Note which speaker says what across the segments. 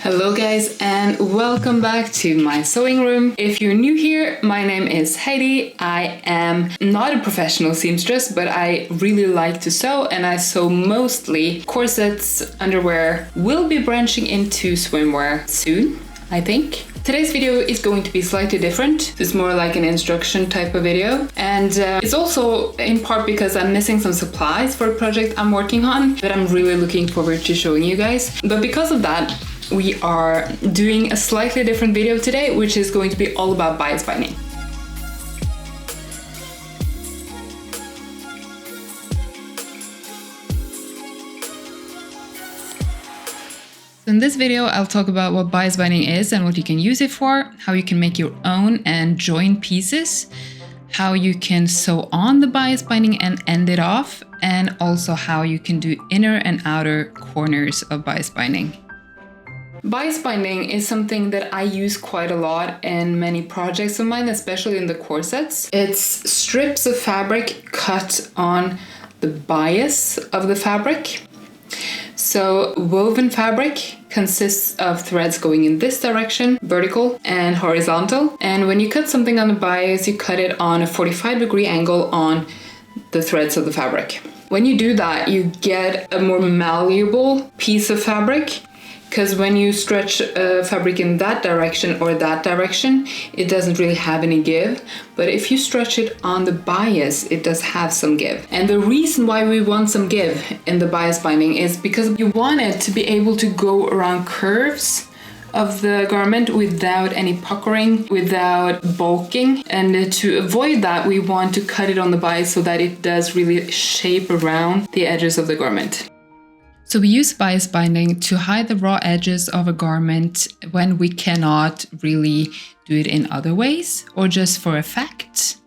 Speaker 1: Hello guys and welcome back to my sewing room. If you're new here, my name is Heidi. I am not a professional seamstress, but I really like to sew and I sew mostly corsets, underwear. We'll be branching into swimwear soon, I think. Today's video is going to be slightly different. It's more like an instruction type of video. And it's also in part because I'm missing some supplies for a project I'm working on that I'm really looking forward to showing you guys. But because of that, we are doing a slightly different video today, which is going to be all about bias binding. In this video, I'll talk about what bias binding is and what you can use it for, how you can make your own and join pieces, how you can sew on the bias binding and end it off, and also how you can do inner and outer corners of bias binding. Bias binding is something that I use quite a lot in many projects of mine, especially in the corsets. It's strips of fabric cut on the bias of the fabric. So woven fabric consists of threads going in this direction, vertical and horizontal. And when you cut something on the bias, you cut it on a 45-degree angle on the threads of the fabric. When you do that, you get a more malleable piece of fabric, because when you stretch fabric in that direction or that direction, it doesn't really have any give. But if you stretch it on the bias, it does have some give. And the reason why we want some give in the bias binding is because you want it to be able to go around curves of the garment without any puckering, without bulking. And to avoid that, we want to cut it on the bias so that it does really shape around the edges of the garment. So we use bias binding to hide the raw edges of a garment when we cannot really do it in other ways or just for effect.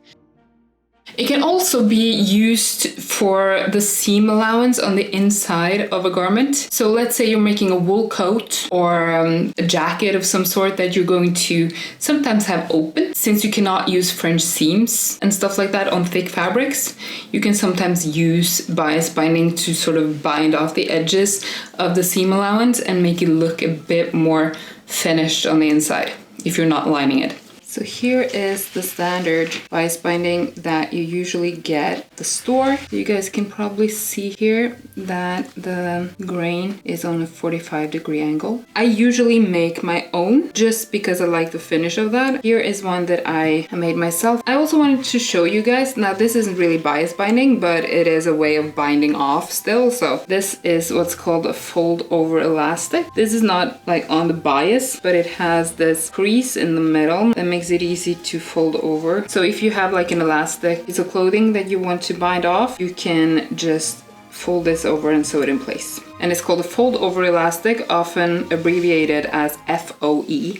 Speaker 1: It can also be used for the seam allowance on the inside of a garment. So let's say you're making a wool coat or a jacket of some sort that you're going to sometimes have open. Since you cannot use French seams and stuff like that on thick fabrics, you can sometimes use bias binding to sort of bind off the edges of the seam allowance and make it look a bit more finished on the inside if you're not lining it. So here is the standard bias binding that you usually get at the store. You guys can probably see here that the grain is on a 45-degree angle. I usually make my own just because I like the finish of that. Here is one that I made myself. I also wanted to show you guys, now this isn't really bias binding, but it is a way of binding off still. So this is what's called a fold over elastic. This is not like on the bias, but it has this crease in the middle that makes it easy to fold over. So if you have like an elastic piece of clothing that you want to bind off, you can just fold this over and sew it in place. And it's called a fold over elastic, often abbreviated as FOE.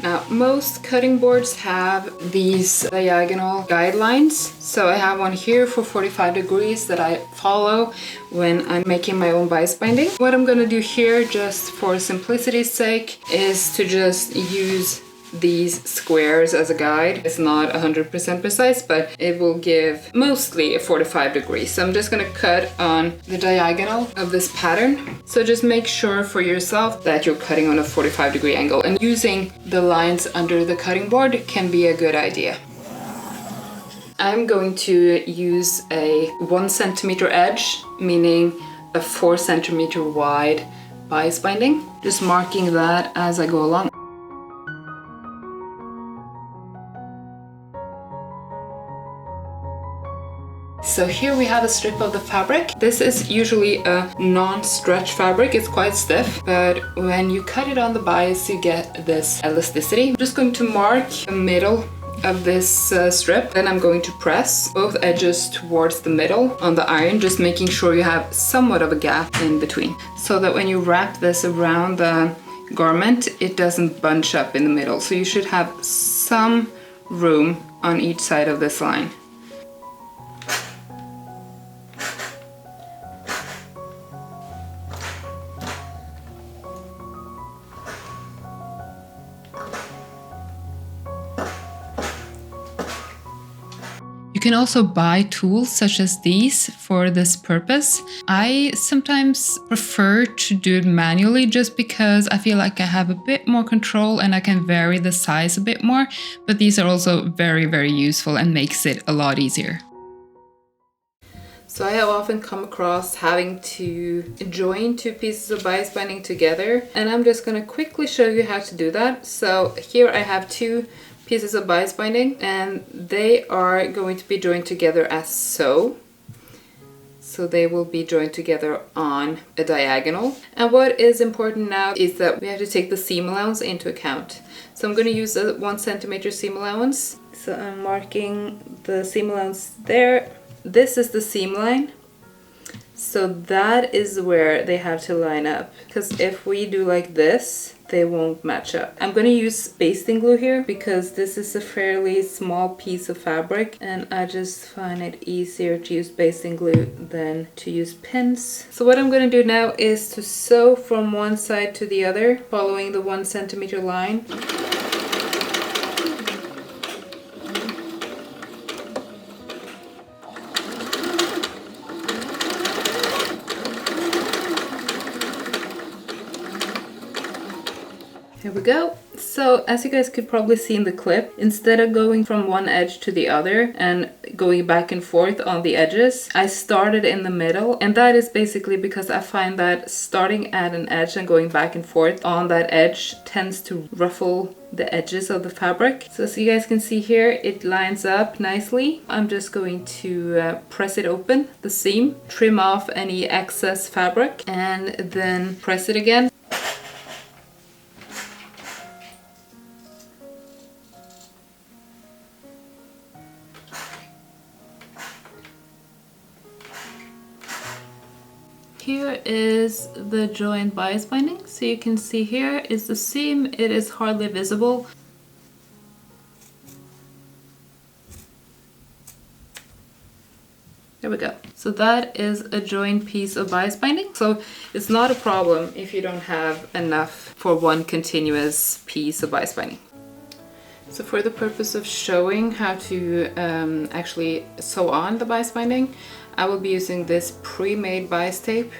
Speaker 1: Now, most cutting boards have these diagonal guidelines. So I have one here for 45 degrees that I follow when I'm making my own bias binding. What I'm gonna do here, just for simplicity's sake, is to just use these squares as a guide. It's not 100% precise, but it will give mostly a 45 degrees. So I'm just gonna cut on the diagonal of this pattern. So just make sure for yourself that you're cutting on a 45-degree angle, and using the lines under the cutting board can be a good idea. I'm going to use a 1 centimeter edge, meaning a 4 centimeter wide bias binding. Just marking that as I go along. So here we have a strip of the fabric. This is usually a non-stretch fabric. It's quite stiff, but when you cut it on the bias, you get this elasticity. I'm just going to mark the middle of this strip. Then I'm going to press both edges towards the middle on the iron, just making sure you have somewhat of a gap in between, so that when you wrap this around the garment, it doesn't bunch up in the middle. So you should have some room on each side of this line. You can also buy tools such as these for this purpose. I sometimes prefer to do it manually just because I feel like I have a bit more control and I can vary the size a bit more, but these are also very, very useful and makes it a lot easier. So I have often come across having to join two pieces of bias binding together, and I'm just going to quickly show you how to do that. So here I have two pieces of bias binding and they are going to be joined together as so. So they will be joined together on a diagonal. And what is important now is that we have to take the seam allowance into account. So I'm going to use a 1 centimeter seam allowance. So I'm marking the seam allowance there. This is the seam line. So that is where they have to line up. Because if we do like this, they won't match up. I'm going to use basting glue here because this is a fairly small piece of fabric and I just find it easier to use basting glue than to use pins. So what I'm going to do now is to sew from one side to the other, following the 1 centimeter line. Here we go. So as you guys could probably see in the clip, instead of going from one edge to the other and going back and forth on the edges, I started in the middle, and that is basically because I find that starting at an edge and going back and forth on that edge tends to ruffle the edges of the fabric. So as you guys can see here, it lines up nicely. I'm just going to press it open, the seam, trim off any excess fabric, and then press it again. Here is the joined bias binding. So you can see here is the seam. It is hardly visible. There we go. So that is a joined piece of bias binding. So it's not a problem if you don't have enough for one continuous piece of bias binding. So for the purpose of showing how to actually sew on the bias binding, I will be using this pre-made bias tape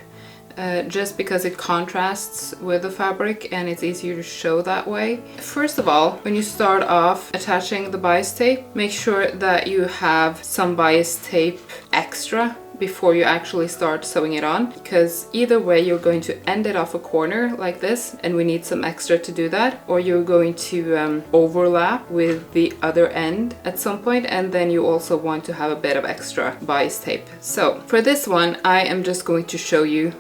Speaker 1: just because it contrasts with the fabric and it's easier to show that way. First of all, when you start off attaching the bias tape, make sure that you have some bias tape extra before you actually start sewing it on, because either way you're going to end it off a corner like this, and we need some extra to do that, or you're going to overlap with the other end at some point, and then you also want to have a bit of extra bias tape. So for this one, I am just going to show you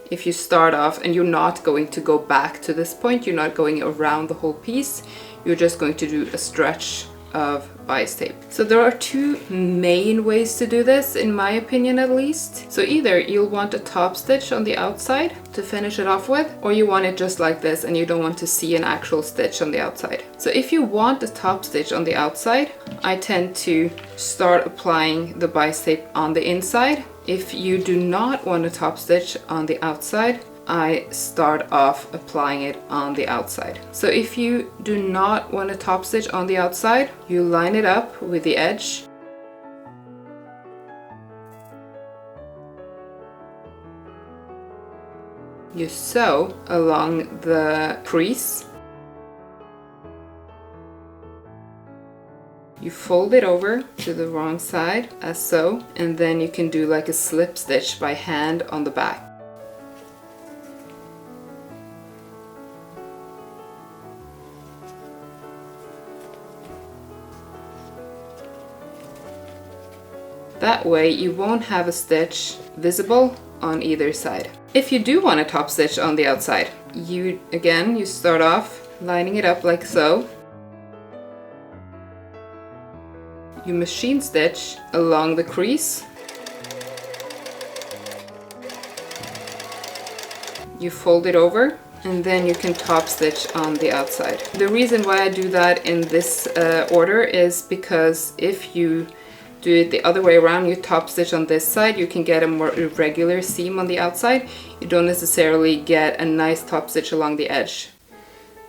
Speaker 1: if you start off and you're not going to go back to this point, you're not going around the whole piece, you're just going to do a stretch of bias tape. So there are two main ways to do this, in my opinion at least. So either you'll want a top stitch on the outside to finish it off with, or you want it just like this and you don't want to see an actual stitch on the outside. So if you want a top stitch on the outside, I tend to start applying the bias tape on the inside. If you do not want a top stitch on the outside, I start off applying it on the outside. So if you do not want a top stitch on the outside, you line it up with the edge. You sew along the crease. You fold it over to the wrong side as so, and then you can do like a slip stitch by hand on the back. That way you won't have a stitch visible on either side. If you do want a top stitch on the outside, you start off lining it up like so. You machine stitch along the crease. You fold it over, and then you can top stitch on the outside. The reason why I do that in this order is because if you do it the other way around, you top stitch on this side, you can get a more irregular seam on the outside. You don't necessarily get a nice top stitch along the edge.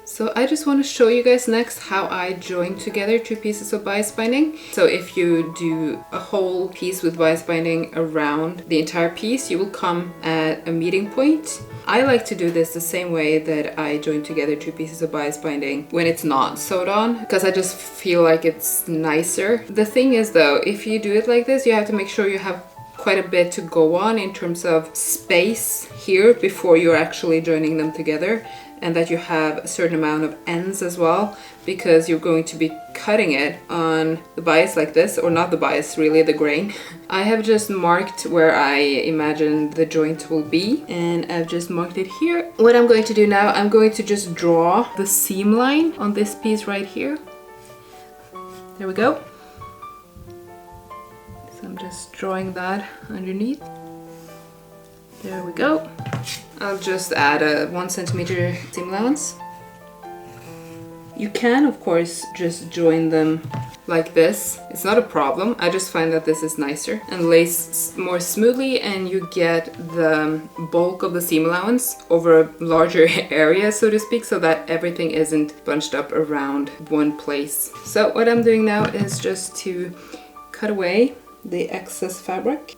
Speaker 1: So I just want to show you guys next how I join together two pieces of bias binding. So if you do a whole piece with bias binding around the entire piece, you will come at a meeting point. I like to do this the same way that I join together two pieces of bias binding when it's not sewed on, because I just feel like it's nicer. The thing is though, if you do it like this, you have to make sure you have quite a bit to go on in terms of space here before you're actually joining them together, and that you have a certain amount of ends as well, because you're going to be cutting it on the bias like this, or not the bias, really the grain. I have just marked where I imagine the joint will be, and I've just marked it here. What I'm going to do now, I'm going to just draw the seam line on this piece right here. There we go. So I'm just drawing that underneath. There we go. I'll just add a 1 centimeter seam allowance. You can, of course, just join them like this. It's not a problem. I just find that this is nicer and lays more smoothly, and you get the bulk of the seam allowance over a larger area, so to speak, so that everything isn't bunched up around one place. So what I'm doing now is just to cut away the excess fabric.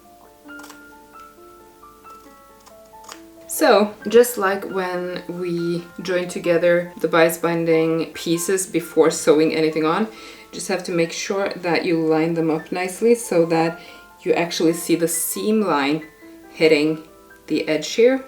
Speaker 1: So, just like when we join together the bias binding pieces before sewing anything on, just have to make sure that you line them up nicely so that you actually see the seam line hitting the edge here.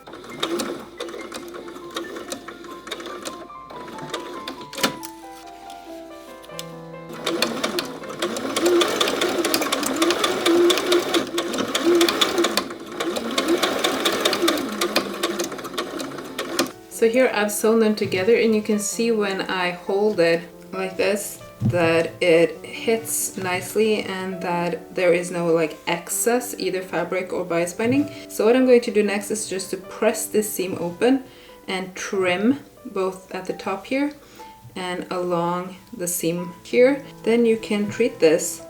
Speaker 1: So here I've sewn them together, and you can see when I hold it like this that it hits nicely and that there is no like excess either fabric or bias binding. So what I'm going to do next is just to press this seam open and trim both at the top here and along the seam here. Then you can treat this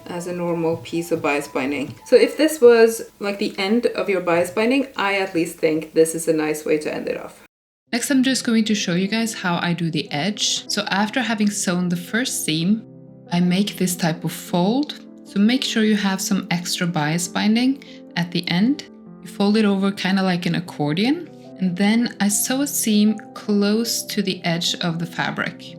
Speaker 1: as a normal piece of bias binding. So if this was like the end of your bias binding, I at least think this is a nice way to end it off. Next, I'm just going to show you guys how I do the edge. So after having sewn the first seam, I make this type of fold. So make sure you have some extra bias binding at the end. You fold it over kind of like an accordion, and then I sew a seam close to the edge of the fabric.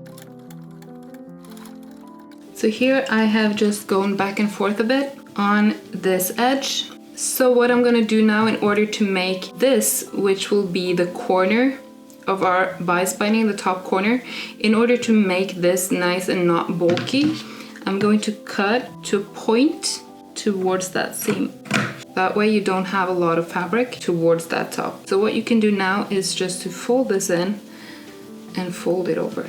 Speaker 1: So here I have just gone back and forth a bit on this edge. So what I'm gonna do now in order to make this, which will be the corner of our bias binding, the top corner, in order to make this nice and not bulky, I'm going to cut to a point towards that seam. That way you don't have a lot of fabric towards that top. So what you can do now is just to fold this in and fold it over.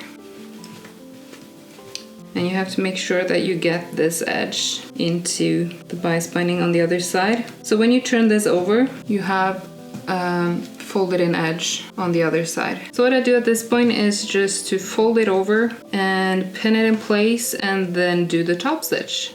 Speaker 1: And you have to make sure that you get this edge into the bias binding on the other side. So when you turn this over, you have folded in edge on the other side. So what I do at this point is just to fold it over and pin it in place and then do the top stitch.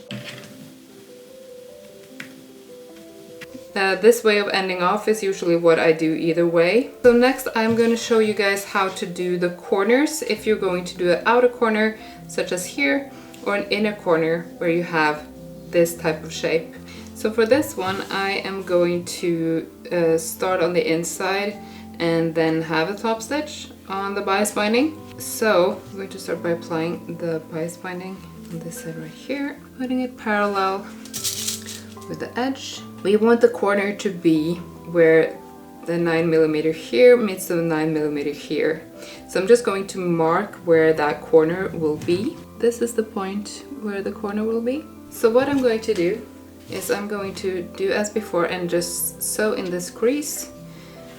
Speaker 1: This way of ending off is usually what I do either way. So next I'm going to show you guys how to do the corners if you're going to do an outer corner such as here, or an inner corner where you have this type of shape. So for this one I am going to start on the inside and then have a top stitch on the bias binding. So I'm going to start by applying the bias binding on this side right here, putting it parallel with the edge. We want the corner to be where the 9mm here meets the 9mm here. So I'm just going to mark where that corner will be. This is the point where the corner will be. So what I'm going to do is I'm going to do as before and just sew in this crease,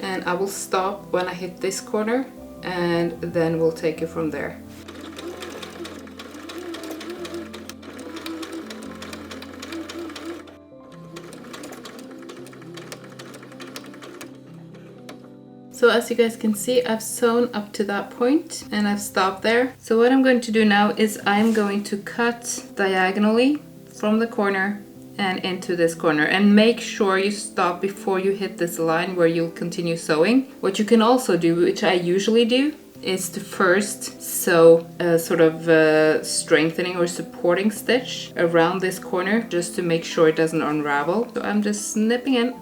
Speaker 1: and I will stop when I hit this corner and then we'll take it from there. So as you guys can see, I've sewn up to that point and I've stopped there. So what I'm going to do now is I'm going to cut diagonally from the corner and into this corner, and make sure you stop before you hit this line where you'll continue sewing. What you can also do, which I usually do, is to first sew a sort of strengthening or supporting stitch around this corner just to make sure it doesn't unravel. So I'm just snipping in.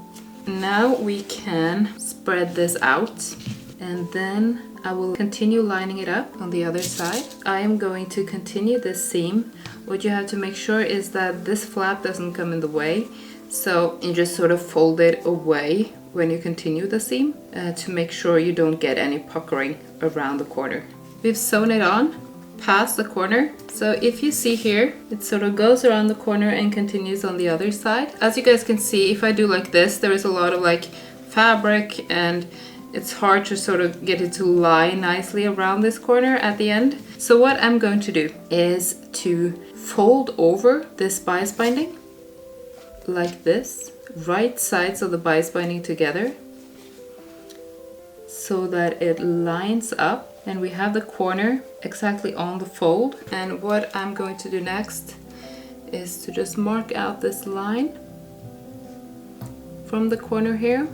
Speaker 1: Now we can spread this out, and then I will continue lining it up on the other side. I am going to continue this seam. What you have to make sure is that this flap doesn't come in the way. So you just sort of fold it away when you continue the seam to make sure you don't get any puckering around the corner. We've sewn it on past the corner. So if you see here, it sort of goes around the corner and continues on the other side. As you guys can see, if I do like this, there is a lot of like fabric and it's hard to sort of get it to lie nicely around this corner at the end. So what I'm going to do is to fold over this bias binding like this, right sides of the bias binding together so that it lines up and we have the corner exactly on the fold. And what I'm going to do next is to just mark out this line from the corner here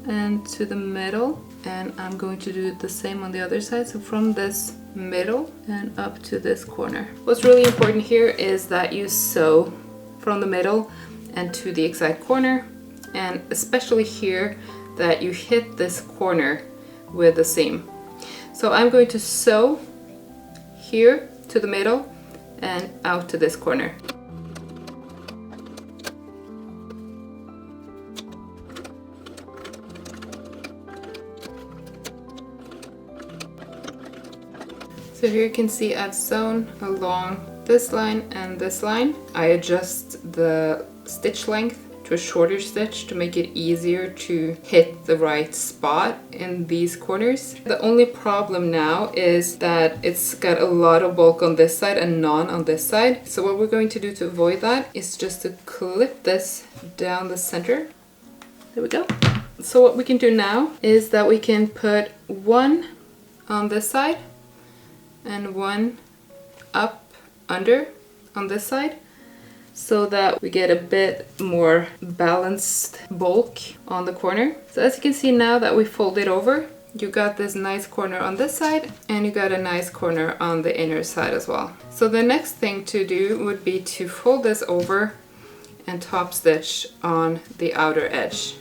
Speaker 1: and to the middle, and I'm going to do the same on the other side, so from this middle and up to this corner. What's really important here is that you sew from the middle and to the exact corner, and especially here that you hit this corner with the seam. So I'm going to sew here to the middle and out to this corner. So here you can see I've sewn along this line and this line. I adjust the stitch length to a shorter stitch to make it easier to hit the right spot in these corners. The only problem now is that it's got a lot of bulk on this side and none on this side. So what we're going to do to avoid that is just to clip this down the center. There we go. So what we can do now is that we can put one on this side and one up under on this side so that we get a bit more balanced bulk on the corner. So as you can see now that we fold it over, you got this nice corner on this side and you got a nice corner on the inner side as well. So the next thing to do would be to fold this over and top stitch on the outer edge.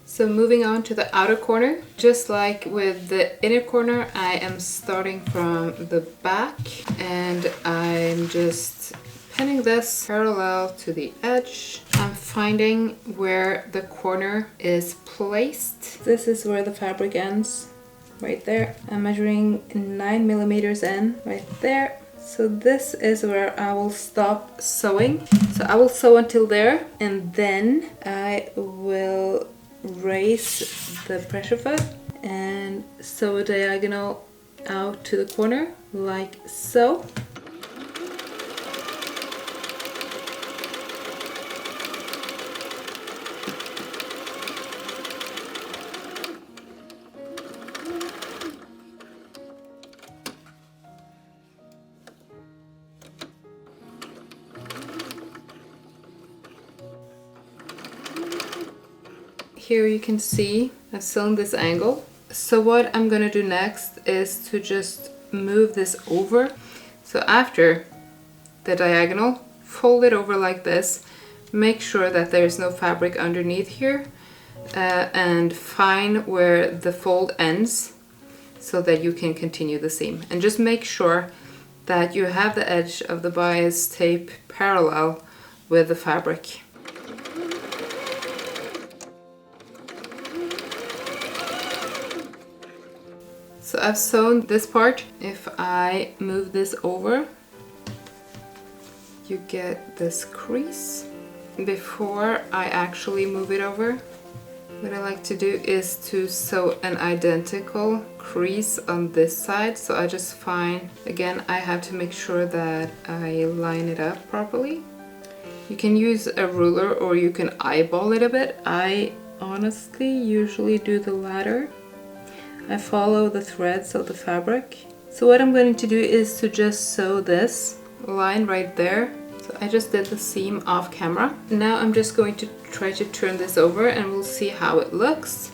Speaker 1: So moving on to the outer corner, just like with the inner corner, I am starting from the back and I'm just pinning this parallel to the edge. I'm finding where the corner is placed. This is where the fabric ends, right there. I'm measuring 9 millimeters in, right there. So this is where I will stop sewing. So I will sew until there and then I will raise the pressure foot and sew a diagonal out to the corner like so. Here you can see I've sewn this angle. So what I'm gonna do next is to just move this over. So after the diagonal, fold it over like this. Make sure that there's no fabric underneath here and find where the fold ends so that you can continue the seam. And just make sure that you have the edge of the bias tape parallel with the fabric. So I've sewn this part. If I move this over, you get this crease. Before I actually move it over, what I like to do is to sew an identical crease on this side. So I just find, again, I have to make sure that I line it up properly. You can use a ruler or you can eyeball it a bit. I honestly usually do the latter. I follow the threads of the fabric. So what I'm going to do is to just sew this line right there. So I just did the seam off camera. Now I'm just going to try to turn this over and we'll see how it looks.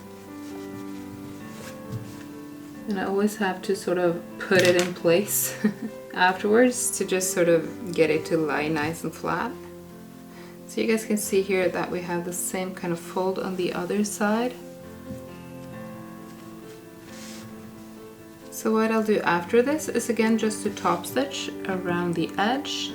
Speaker 1: And I always have to sort of put it in place afterwards to just sort of get it to lie nice and flat. So you guys can see here that we have the same kind of fold on the other side. So what I'll do after this is again just to top stitch around the edge.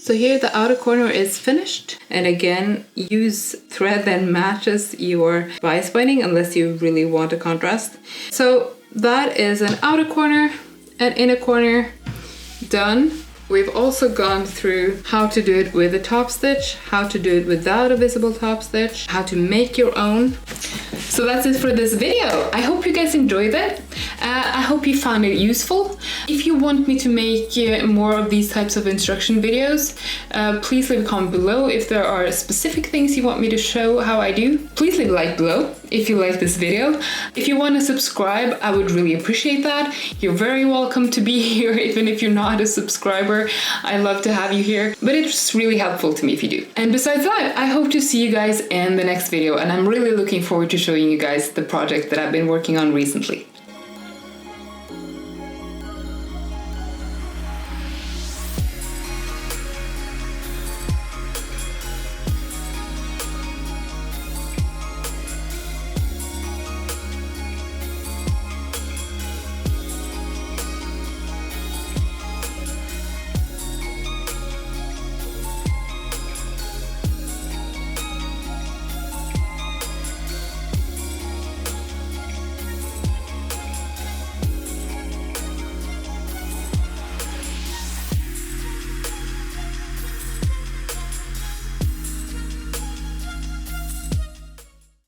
Speaker 1: So here the outer corner is finished, and again use thread that matches your bias binding unless you really want a contrast. So that is an outer corner and inner corner done. We've also gone through how to do it with a top stitch, how to do it without a visible top stitch, how to make your own. So that's it for this video. I hope you guys enjoyed it. I hope you found it useful. If you want me to make more of these types of instruction videos, please leave a comment below. If there are specific things you want me to show how I do, please leave a like below if you like this video. If you want to subscribe, I would really appreciate that. You're very welcome to be here, even if you're not a subscriber. I love to have you here, but it's really helpful to me if you do. And besides that, I hope to see you guys in the next video, and I'm really looking forward to showing you guys the project that I've been working on recently.